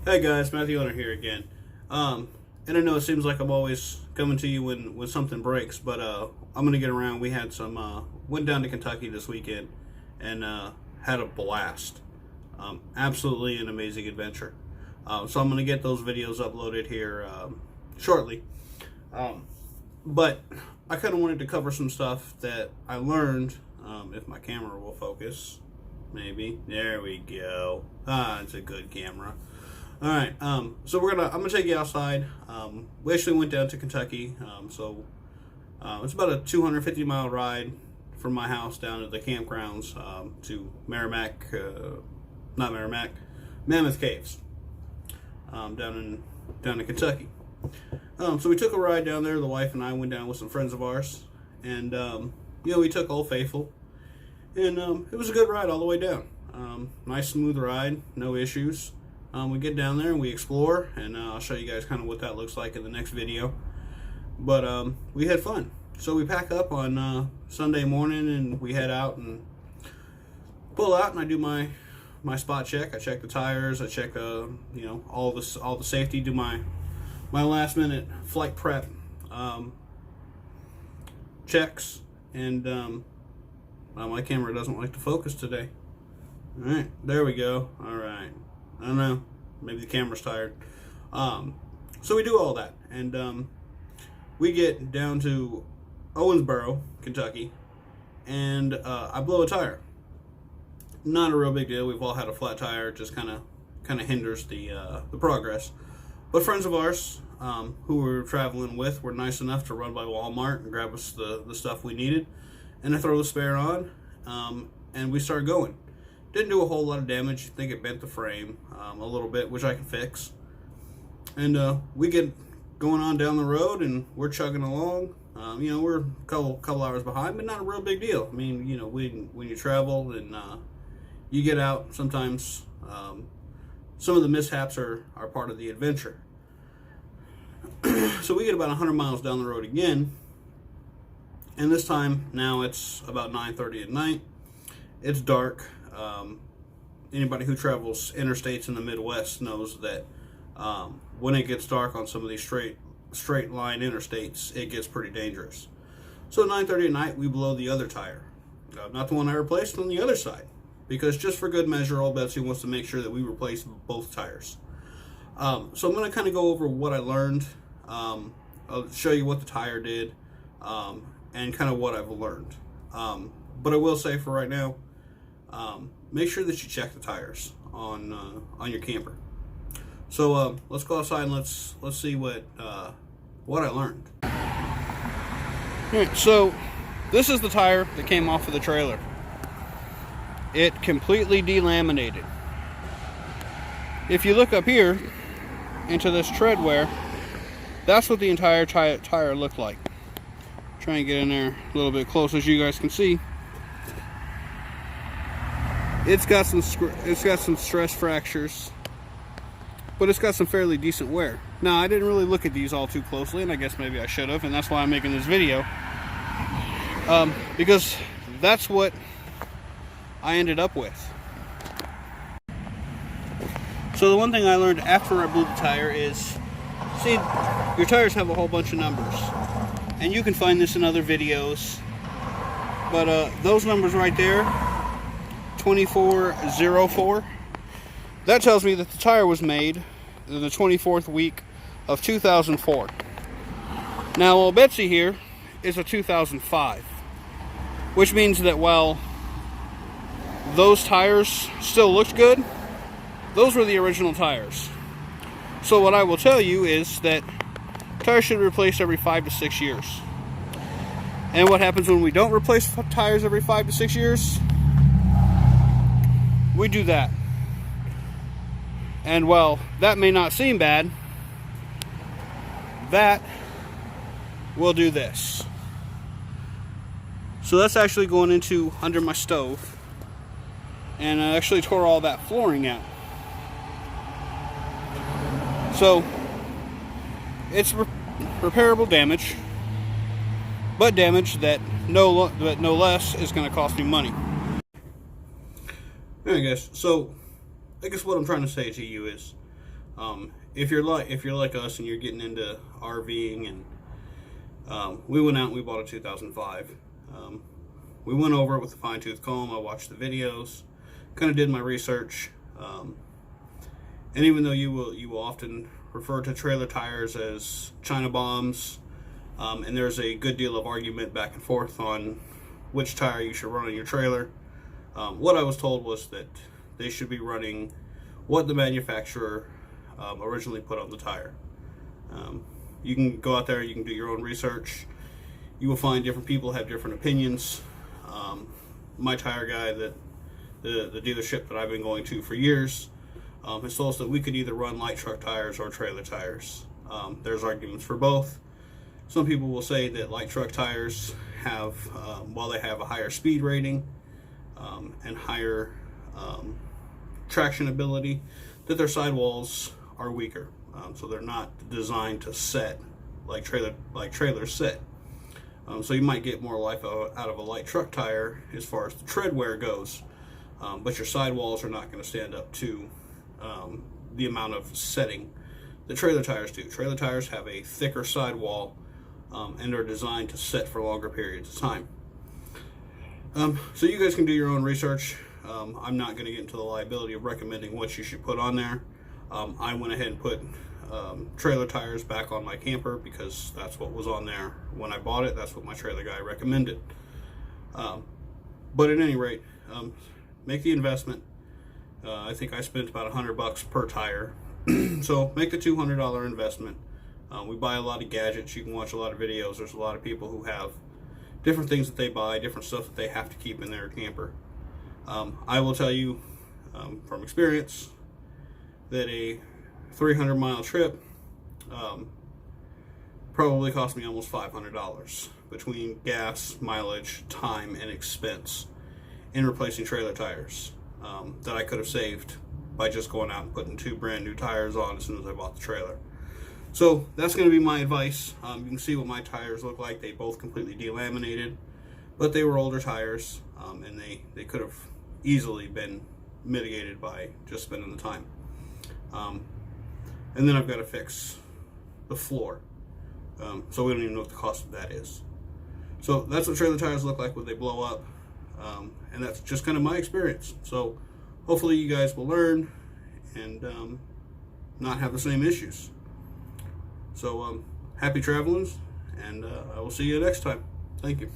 Hey guys, Matthew Hunter here again. And I know it seems like I'm always coming to you when something breaks, but I'm gonna get around. We had went down to Kentucky this weekend and had a blast. Absolutely an amazing adventure. So I'm gonna get those videos uploaded here shortly. But I kind of wanted to cover some stuff that I learned. If my camera will focus, maybe. There we go. It's a good camera. All right, so I'm gonna take you outside. We actually went down to Kentucky, so it's about a 250-mile ride from my house down to the campgrounds to Mammoth Caves, down in Kentucky. So we took a ride down there. The wife and I went down with some friends of ours, and we took Old Faithful, and it was a good ride all the way down. Nice smooth ride, no issues. We get down there and we explore, and I'll show you guys kind of what that looks like in the next video. But we had fun. So we pack up on Sunday morning and we head out and pull out, and I do my spot check. I check the tires. I check all the safety. Do my last minute flight prep checks, and my camera doesn't like to focus today. All right, there we go. All right. I don't know, maybe the camera's tired. So we do all that, and we get down to Owensboro, Kentucky, and I blow a tire. Not a real big deal. We've all had a flat tire. It just kind of hinders the progress. But friends of ours who we were traveling with were nice enough to run by Walmart and grab us the stuff we needed, and I throw the spare on, and we start going. Didn't do a whole lot of damage. I think it bent the frame a little bit, which I can fix. And we get going on down the road, and we're chugging along. We're a couple hours behind, but not a real big deal. I mean, when you travel and you get out, sometimes some of the mishaps are part of the adventure. So we get about 100 miles down the road again, and this time now it's about 9:30 at night. It's dark. Anybody who travels interstates in the Midwest knows that when it gets dark on some of these straight line interstates, it gets pretty dangerous. So at 9:30 at night, we blow the other tire, not the one I replaced, on the other side, because just for good measure, old Betsy wants to make sure that we replace both tires. So I'm going to kind of go over what I learned. I'll show you what the tire did, and kind of what I've learned. But I will say for right now, make sure that you check the tires on your camper. So let's go outside and let's see what I learned. All right, so this is the tire that came off of the trailer. It completely delaminated. If you look up here into this tread wear, that's what the entire tire looked like. Try and get in there a little bit closer so you guys can see. It's got some stress fractures, but it's got some fairly decent wear. Now, I didn't really look at these all too closely, and I guess maybe I should have, and that's why I'm making this video, because that's what I ended up with. So the one thing I learned after I blew the tire is, see, your tires have a whole bunch of numbers, and you can find this in other videos, but those numbers right there, 2404, that tells me that the tire was made in the 24th week of 2004. Now, old Betsy here is a 2005, which means that while those tires still looked good, those were the original tires. So what I will tell you is that tires should be replaced every 5 to 6 years. And what happens when we don't replace tires every 5 to 6 years? We do that. And while that may not seem bad, that will do this. So that's actually going into under my stove, and I actually tore all that flooring out. So it's repairable damage, but damage that no less is going to cost me money. Alright guys, so I guess what I'm trying to say to you is If you're like us and you're getting into RVing, and we went out and we bought a 2005. We went over it with a fine-tooth comb. I watched the videos, kind of did my research, and even though you will often refer to trailer tires as China bombs, and there's a good deal of argument back and forth on which tire you should run on your trailer, what I was told was that they should be running what the manufacturer originally put on the tire. You can go out there, you can do your own research. You will find different people have different opinions. My tire guy, that the dealership that I've been going to for years, has told us that we could either run light truck tires or trailer tires. There's arguments for both. Some people will say that light truck tires have, while they have a higher speed rating and higher traction ability, that their sidewalls are weaker. So they're not designed to set like trailers set. So you might get more life out of a light truck tire as far as the tread wear goes, but your sidewalls are not going to stand up to the amount of setting that trailer tires do. Trailer tires have a thicker sidewall and are designed to set for longer periods of time. So you guys can do your own research. I'm not going to get into the liability of recommending what you should put on there. I went ahead and put trailer tires back on my camper because that's what was on there when I bought it. That's what my trailer guy recommended. But at any rate, make the investment. I think I spent about $100 per tire. So make the $200 investment. We buy a lot of gadgets. You can watch a lot of videos. There's a lot of people who have different things that they buy, different stuff that they have to keep in their camper. I will tell you from experience that a 300-mile trip probably cost me almost $500 between gas, mileage, time, and expense in replacing trailer tires that I could have saved by just going out and putting 2 brand new tires on as soon as I bought the trailer. So that's going to be my advice. You can see what my tires look like. They both completely delaminated, but they were older tires, and they could have easily been mitigated by just spending the time. And then I've got to fix the floor. So we don't even know what the cost of that is. So that's what trailer tires look like when they blow up. And that's just kind of my experience. So hopefully you guys will learn and not have the same issues. So happy travelings, and I will see you next time. Thank you.